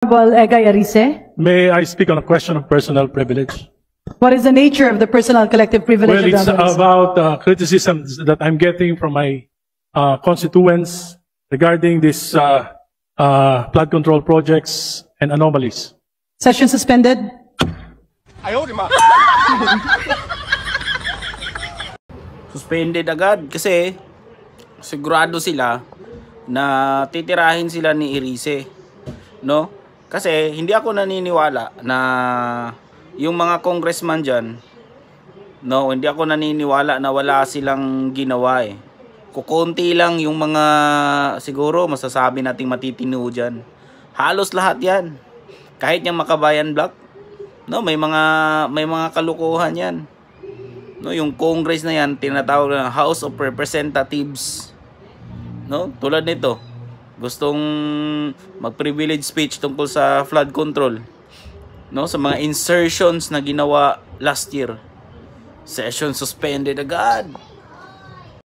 Honorable Egay Arise, May I speak on a question of personal privilege? what is the nature of the personal collective privilege Well, of it's the Honorable? about criticisms that I'm getting from my constituents regarding this flood control projects and anomalies. Session suspended. Suspended agad kasi sigurado sila na titirahin sila ni Irise, no? Kasi hindi ako naniniwala na yung mga congressman dyan, no, hindi ako naniniwala na wala silang ginawa eh. Kukunti lang yung mga siguro masasabi nating matitino dyan. Halos lahat yan. Kahit yung Makabayan Block, no, may mga kalukuhan yan. No, yung Congress na yan tinatawag na House of Representatives. No, tulad nito, gustong mag-privilege speech tungkol sa flood control. No, sa mga insertions na ginawa last year. Session suspended agad.